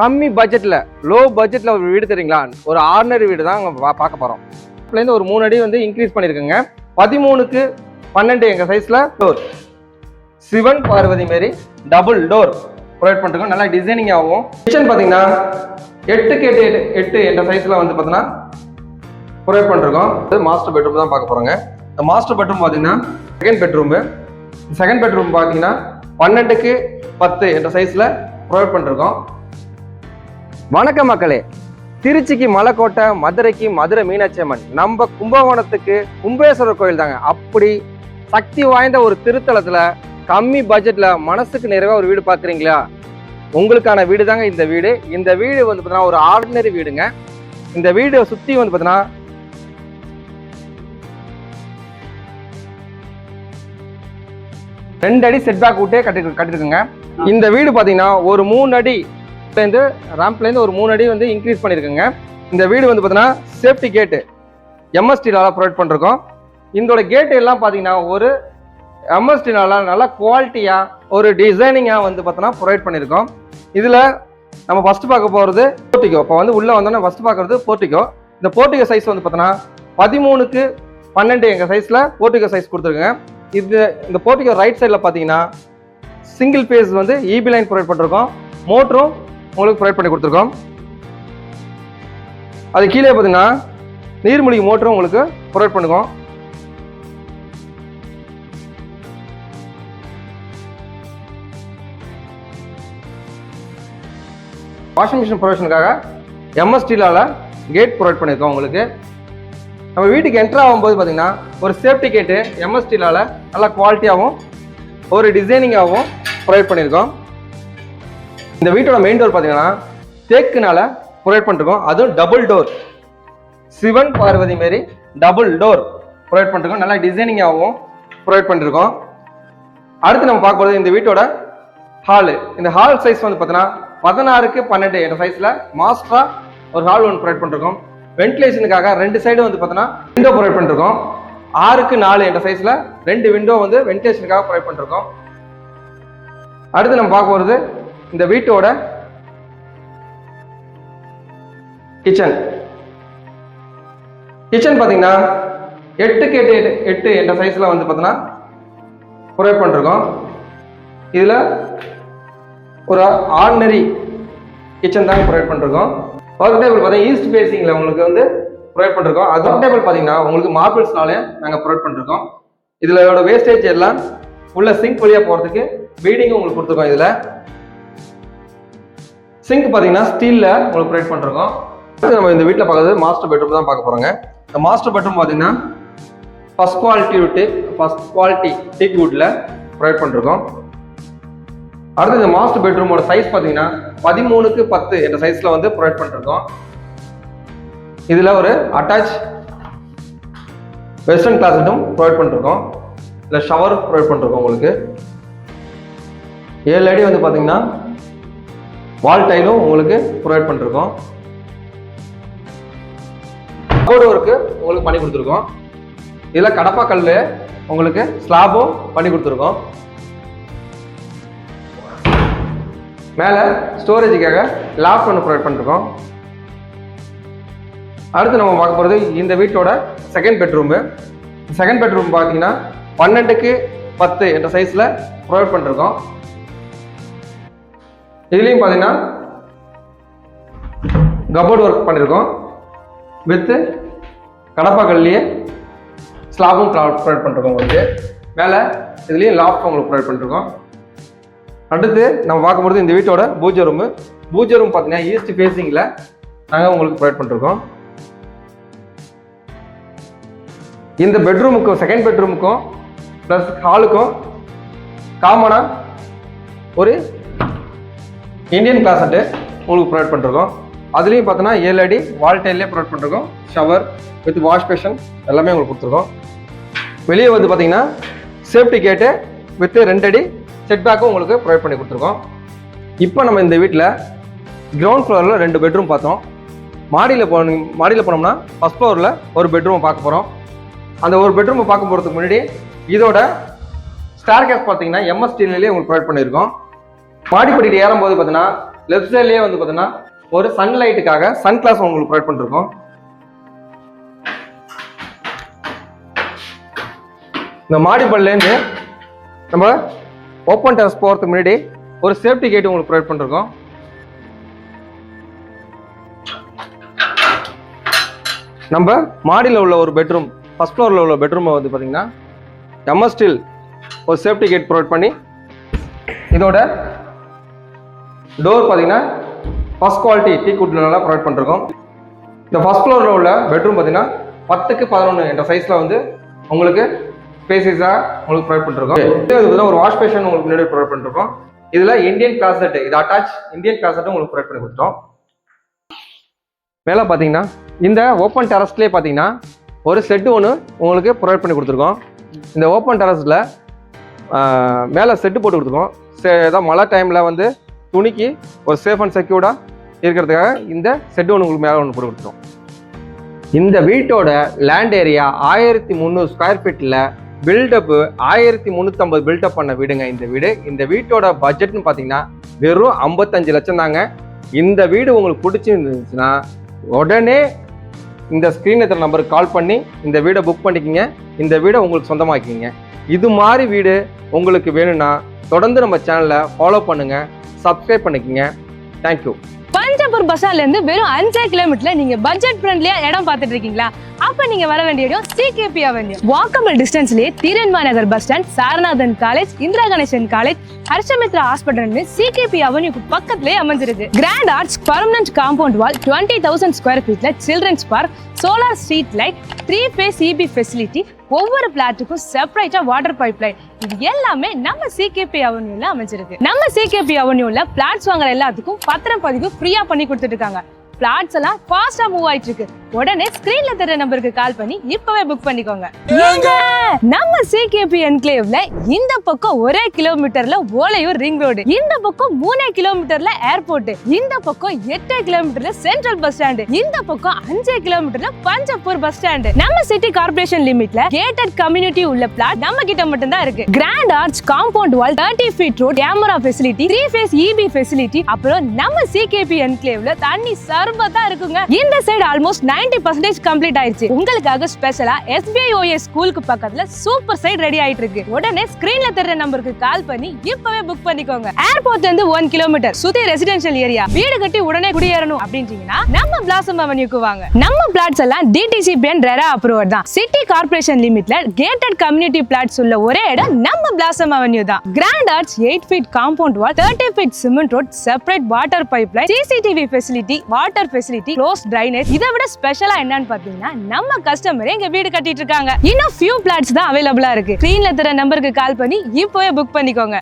கம்மி பட்ஜெட்ல லோ பட்ஜெட்ல ஒரு வீடு தெரியுங்களா? ஒரு ஆர்டினரி வீடு தான் பார்க்க போறோம். இருந்து ஒரு 3 அடி வந்து இன்க்ரீஸ் பண்ணிருக்குங்க. 13க்கு 12 எங்க சைஸ்ல டோர், சிவன் பார்வதி மாரி டபுள் டோர் ப்ரொவைட் பண்ணிருக்கோம். நல்லா டிசைனிங் ஆகும். கிச்சன் பாத்தீங்கன்னா 8க்கு 8 என்ற சைஸ்ல வந்து பாத்தீங்கன்னா ப்ரொவைட் பண்ணிருக்கோம். மாஸ்டர் பெட்ரூம் தான் பார்க்க போறோங்க. இந்த மாஸ்டர் பெட்ரூம் பாத்தீங்கன்னா செகண்ட் பெட்ரூம் பாத்தீங்கன்னா 12க்கு 10 என்ற சைஸ்ல ப்ரொவைட் பண்ணிருக்கோம். வணக்கம் மக்களே, திருச்சிக்கு மலைக்கோட்டை, மதுரைக்கு மதுரை மீனாட்சி அம்மன், நம்ம கும்பகோணத்துக்கு கும்பேஸ்வரர் கோயில் தாங்க. அப்படி சக்தி வாய்ந்த ஒரு திருத்தலத்துல கம்மி பட்ஜெட்ல மனசுக்கு நிறைவா ஒரு வீடு பாக்குறீங்களா? உங்களுக்கான வீடு தாங்க இந்த வீடு. இந்த வீடு வந்து பாத்தீங்கன்னா ஒரு ஆர்டினரி வீடுங்க. இந்த வீடு சுத்தி வந்து பாத்தீங்கன்னா 2 அடி செட் பேக் விட்டே கட்டிருக்குங்க. இந்த வீடு பாத்தீங்கன்னா ஒரு 3 அடி ராம்ப்லேருந்து ஒரு 3 அடி வந்து இன்க்ரீஸ் பண்ணிருக்குங்க. இந்த வீடு வந்து பாத்தீங்கன்னா சேஃப்டி கேட்டு எம்எஸ்டினால ப்ரொவைட் பண்ணிருக்கோம். இதோட கேட் எல்லாம் பாத்தீங்கன்னா ஒரு எம்எஸ்டினால நல்ல குவாலிட்டியா ஒரு டிசைனிங்கா வந்து பாத்தீங்கன்னா ப்ரொவைட் பண்ணிருக்கோம். இதுல நம்ம ஃபர்ஸ்ட் பார்க்க போறது போர்ட்டிகோ. இப்போ வந்து உள்ள வந்தோம்னா ஃபர்ஸ்ட் பார்க்கறது போர்ட்டிகோ. இந்த போர்ட்டிகோ சைஸ் வந்து பாத்தீங்கன்னா 13க்கு 12 எங்க சைஸ்ல போர்ட்டிகோ சைஸ் கொடுத்துருக்குங்க. இந்த போர்ட்டிகோ ரைட் சைட்ல பாத்தீங்கன்னா சிங்கிள் பேஸ் வந்து இபி லைன் ப்ரொவைட் பண்ணிருக்கோம். மோட்டரும் உங்களுக்கு ப்ரொவைட் பண்ணி கொடுத்துருக்கோம். அது கீழே பார்த்தீங்கன்னா நீர்மூழ்கி மோட்டரும் உங்களுக்கு ப்ரொவைட் பண்ணுவோம். வாஷிங் மிஷின் ப்ரொவிஷனுக்காக எம்எஸ்டிலால கேட் ப்ரொவைட் பண்ணியிருக்கோம். உங்களுக்கு நம்ம வீட்டுக்கு என்டர் ஆகும்போது பார்த்தீங்கன்னா ஒரு சேஃப்டி கேட்டு எம்எஸ்டிலால நல்லா குவாலிட்டியாகவும் ஒரு டிசைனிங்காகவும் ப்ரொவைட் பண்ணியிருக்கோம். இந்த வீட்டோட மெயின் டோர் பார்த்தீங்கன்னா தேக்குனால ப்ரொவைட் பண்ணிருக்கோம். அதுவும் டபுள் டோர், சிவன் பார்வதி மாரி டபுள் டோர் ப்ரொவைட் பண்ணிருக்கோம். நல்லா டிசைனிங்காகவும் ப்ரொவைட் பண்ணிருக்கோம். அடுத்து நம்ம பார்க்க போகிறது இந்த வீட்டோட ஹாலு. இந்த ஹால் சைஸ் வந்து பார்த்தீங்கன்னா 16க்கு 12 என்ற சைஸ்ல மாஸ்டரா ஒரு ஹால் ஒன்று ப்ரொவைட் பண்ணிருக்கோம். வென்டிலேஷனுக்காக 2 சைடு வந்து பார்த்தீங்கன்னா விண்டோ ப்ரொவைட் பண்ணிருக்கோம். 6க்கு 4 என்ற சைஸ்ல 2 விண்டோ வந்து வென்டிலேஷனுக்காக ப்ரொவைட் பண்ணிருக்கோம். அடுத்து நம்ம பார்க்க போகிறது இந்த வீட்டோட கிச்சன் பாத்தீங்கன்னா 8க்கு 8 என்ற சைஸ்ல வந்து பாத்தீங்கன்னா ப்ரொவைட் பண்ணிருக்கோம். இதுல ஒரு ஆர்டினரி கிச்சன் தான் ப்ரொவைட் பண்ணிருக்கோம். ஒர்க் டேபிள் பார்த்தீங்கன்னா ஈஸ்ட் ஃபேசிங்ல உங்களுக்கு வந்து ப்ரொவைட் பண்ணிருக்கோம். அது ஒர்க் டேபிள் பாத்தீங்கன்னா உங்களுக்கு மார்பிள்ஸ்னாலே நாங்க ப்ரொவைட் பண்ணிருக்கோம். இதுல வேஸ்டேஜ் எல்லாம் உள்ள சிங்க் வழியா போறதுக்கு பீடிங்கும் உங்களுக்கு கொடுத்துருக்கோம். இதுல சிங்க் பார்த்தீங்கன்னா ஸ்டீல்ல உங்களுக்கு ப்ரொவைட் பண்ணிருக்கோம். நம்ம இந்த வீட்டில் பார்க்கறது மாஸ்டர் பெட்ரூம் தான் பார்க்க போறோங்க. இந்த மாஸ்டர் பெட்ரூம் பார்த்தீங்கன்னா ஃபர்ஸ்ட் குவாலிட்டி டீக் வுட்ல ப்ரொவைட் பண்ணிருக்கோம். அடுத்து இந்த மாஸ்டர் பெட்ரூமோட சைஸ் பார்த்தீங்கன்னா 13க்கு 10 என்ற சைஸ்ல வந்து ப்ரொவைட் பண்ணிருக்கோம். இதுல ஒரு அட்டாச் வெஸ்டர்ன் கிளாஸட்டும் ப்ரொவைட் பண்ணிருக்கோம். இல்லை ஷவர் ப்ரொவைட் பண்ணிருக்கோம். உங்களுக்கு 7 அடி வந்து பார்த்தீங்கன்னா வால் டைலும் உங்களுக்கு ப்ரொவைட் பண்ணிருக்கோம். கபோர்டு ஒர்க்கு உங்களுக்கு பண்ணி கொடுத்துருக்கோம். இதில் கடப்பா கல் உங்களுக்கு ஸ்லாபும் பண்ணி கொடுத்துருக்கோம். மேலே ஸ்டோரேஜுக்காக லாஃப்ட் ஒன்று ப்ரொவைட் பண்ணிருக்கோம். அடுத்து நம்ம பார்க்க போகிறது இந்த வீட்டோட செகண்ட் பெட்ரூம் பார்த்தீங்கன்னா 12க்கு 10 என்ற சைஸில் ப்ரொவைட் பண்ணிருக்கோம். இதுலேயும் பார்த்தீங்கன்னா கபோர்டு ஒர்க் பண்ணியிருக்கோம். வித்து கடப்பா கல்லையே ஸ்லாபும் ப்ரொவைட் பண்ணிருக்கோம். உங்களுக்கு மேலே இதுலேயும் லாஃப்ட் உங்களுக்கு ப்ரொவைட் பண்ணிருக்கோம். அடுத்து நம்ம பார்க்கும்போது இந்த வீட்டோட பூஜை ரூம் பார்த்தீங்கன்னா ஈஸ்ட் ஃபேஸிங்கில் நாங்கள் உங்களுக்கு ப்ரொவைட் பண்ணிருக்கோம். இந்த பெட்ரூமுக்கும் செகண்ட் பெட்ரூமுக்கும் ப்ளஸ் ஹாலுக்கும் காமனாக ஒரு இந்தியன் கிளாஸட்டு உங்களுக்கு ப்ரொவைட் பண்ணிருக்கோம். அதுலேயும் பார்த்தோன்னா 7 அடி வால் டைல்லே ப்ரொவைட் பண்ணிருக்கோம். ஷவர் வித் வாஷ் பேஷன் எல்லாமே உங்களுக்கு கொடுத்துருக்கோம். வெளியே வந்து பார்த்தீங்கன்னா சேஃப்டி கேட்டு வித் 2 அடி செட் பேக்கும் உங்களுக்கு ப்ரொவைட் பண்ணி கொடுத்துருக்கோம். இப்போ நம்ம இந்த வீட்டில் கிரவுண்ட் ஃப்ளோரில் 2 பெட்ரூம் பார்த்தோம். மாடியில் போனோம்னா ஃபர்ஸ்ட் ஃப்ளோரில் ஒரு பெட்ரூம் பார்க்க போகிறோம். அந்த ஒரு பெட்ரூமை பார்க்க போகிறதுக்கு முன்னாடி இதோட ஸ்டார் கேஸ் பார்த்தீங்கன்னா எம்எஸ்டிலே உங்களுக்கு ப்ரொவைட் பண்ணியிருக்கோம். மாடிப்படிட்டு ஏறும்போது பார்த்தீங்கன்னா லெஃப்ட் சைட்லயே வந்து பார்த்தீங்கன்னா ஒரு சன்லைட்டுக்காக சன் கிளாஸ் உங்களுக்கு ப்ரொவைட் பண்ணிருக்கோம். இந்த மாடிப்பல்லேருந்து நம்ம ஓப்பன் டெரஸ் போகிறதுக்கு முன்னாடி ஒரு சேஃப்டி கேட் உங்களுக்கு ப்ரொவைட் பண்ணிருக்கோம். நம்ம மாடியில் உள்ள ஒரு பெட்ரூம், ஃபர்ஸ்ட் ஃப்ளோரில் உள்ள பெட்ரூமை வந்து பார்த்தீங்கன்னா எம்எஸ் ஸ்டீல் ஒரு சேஃப்டி கேட் ப்ரொவைட் பண்ணி இதோட டோர் பார்த்தீங்கன்னா ஃபர்ஸ்ட் குவாலிட்டி டீக்வுட்னால ப்ரொவைட் பண்ணிருக்கோம். இந்த ஃபர்ஸ்ட் ஃப்ளோரில் உள்ள பெட்ரூம் பார்த்தீங்கன்னா 10x11 என்ற சைஸில் வந்து உங்களுக்கு ஸ்பேசிஸாக உங்களுக்கு ப்ரொவைட் பண்ணிருக்கோம். இது ஒரு வாஷ் பேஷன் உங்களுக்கு முன்னாடி ப்ரொவைட் பண்ணிருக்கோம். இதில் இந்தியன் கிளாசெட், இது அட்டாச் இந்தியன் கிளாசெட் உங்களுக்கு ப்ரொவைட் பண்ணி கொடுத்துட்டோம். மேலே பார்த்தீங்கன்னா இந்த ஓப்பன் டெரஸ்லேயே பார்த்தீங்கன்னா ஒரு செட்டு ஒன்று உங்களுக்கு ப்ரொவைட் பண்ணி கொடுத்துருக்கோம். இந்த ஓப்பன் டெரஸில் மேலே செட்டு போட்டு கொடுத்துருக்கோம். ஏதாவது மழை டைமில் வந்து துணிக்கு ஒரு சேஃப் அண்ட் செக்யூர்டாக இருக்கிறதுக்காக இந்த செட்டு ஒன்று உங்களுக்கு மேலே ஒன்று போட்டு கொடுத்துருக்கோம். இந்த வீட்டோட லேண்ட் ஏரியா 1300 ஸ்கொயர் ஃபீட்டில் பில்டப்பு 1350 பில்டப் பண்ண வீடுங்க இந்த வீடு. இந்த வீட்டோட பட்ஜெட்னு பார்த்தீங்கன்னா வெறும் 55 லட்சம் தாங்க. இந்த வீடு உங்களுக்கு பிடிச்சிருந்துச்சுன்னா உடனே இந்த ஸ்க்ரீன் இருக்கிற நம்பருக்கு கால் பண்ணி இந்த வீடை புக் பண்ணிக்கிங்க. இந்த வீடை உங்களுக்கு சொந்தமாக்கிங்க. இது மாதிரி வீடு உங்களுக்கு வேணும்னா தொடர்ந்து நம்ம சேனலை ஃபாலோ பண்ணுங்க, சப்ஸ்கிரைப் பண்ணிக்கங்க. தேங்க்யூ. பஞ்சாபூர் பஸ் ஸ்டாண்ட்ல இருந்து வெறும் 5 கிலோமீட்டர்ல நீங்க பட்ஜெட் ஃப்ரெண்ட்லியா இடம் பார்த்துட்டு இருக்கீங்களா? அப்ப நீங்க வர வேண்டிய இடம் சிகேபி அவென்யூ. வாக்கபிள் டிஸ்டன்ஸ்லயே தீரன்மா நகர் bus stand, Saranathan college, Indira Ganesan college, Harshamitra hospital CKP அவென்யூக்கு பக்கத்திலே அமைஞ்சிருக்கு. Grand arts permanent compound wall, 20,000 square ஃபீட்ல children's park, solar street light, 3 phase EB facility, ஒவ்வொரு பிளாட்டுக்கும் செப்பரேட்டா வாட்டர் பைப் லைன், இது எல்லாமே நம்ம சிகேபி அவென்யூல அமைஞ்சிருக்கு. நம்ம சிகேபி அவென்யூல பிளாட்ஸ் வாங்குற எல்லாத்துக்கும் பத்திரம் பதிவு ஃப்ரீயா பண்ணி கொடுத்துட்டு இருக்காங்க. பிளாட்ஸ் எல்லாம் ஃபாஸ்டா மூவ் ஆயிட்டு இருக்கு. உடனே ஸ்கிரீன்ல தெரிய நம்பருக்கு கால் பண்ணி இப்பவே புக் பண்ணிக்கோங்க. நம்ம சிகேபி என்க்ளேவ்ல இந்த பக்கம் 1 கிலோமீட்டர்ல ஓலையூர் ரிங் ரோடு, இந்த பக்கம் 3 கிலோமீட்டர்ல ஏர்போர்ட், இந்த பக்கம் 8 கிலோமீட்டர்ல சென்ட்ரல் பஸ் ஸ்டாண்ட், இந்த பக்கம் 5 கிலோமீட்டர்ல பஞ்சாபூர் பஸ் ஸ்டாண்ட். நம்ம சிட்டி கார்ப்பரேஷன் லிமிட்ல கேட்டட் கம்யூனிட்டி உள்ள பிளாட் நம்ம கிட்ட மட்டும் தான் இருக்கு. Grand arts compound wall, 30 feet road, camera facility, 3 phase EB facility, அப்புறம் நம்ம சிகேபி என்க்ளேவ்ல தண்ணி சர்பத்தா இருக்குங்க. இந்த சைடு ஆல்மோஸ்ட் 90% கம்ப்ளீட் ஆயிருச்சு. உங்களுக்காக ஸ்பெஷலா SBIOS ஸ்கூலுக்கு பக்கத்துல சூப்பர் சைட் ரெடி ஆயிட்டு இருக்கு. உடனே ஸ்கிரீன்ல தெரிய நம்பருக்கு கால் பண்ணி இப்பவே புக் பண்ணிக்கோங்க. ஏர்போர்ட்ல இருந்து 1 கிலோமீட்டர் சுத்தி ரெசிடென்ஷியல் ஏரியா, வீடு கட்டி உடனே குடியேறணும் அப்படின்றீங்கன்னா நம்ம பிளாசம் அவென்யூக்கு வாங்க. நம்ம பிளாட்ஸ் எல்லாம் DTCP and RERA அப்ரூவ்ட் தான். சிட்டி கார்ப்பரேஷன் லிமிட்ல கேட்டட் கம்யூனிட்டி பிளாட்ஸ் உள்ள ஒரே இடம் நம்ம பிளாசம் அவென்யூ தான். Grand arts 8 feet compound wall, 30 feet cement road, separate water pipe line, CCTV facility, water facility, close drainage. இதை விட ஸ்பெஷலா என்னன்னு பாத்தீங்கன்னா நம்ம கஸ்டமரே இங்க வீடு கட்டிட்டு இருக்காங்க. இன்னும் few பிளாட்ஸ் தான் அவைலபிளா இருக்கு. ஸ்கிரீன்ல தெரிய நம்பருக்கு கால் பண்ணி இப்பவே புக் பண்ணிக்கோங்க.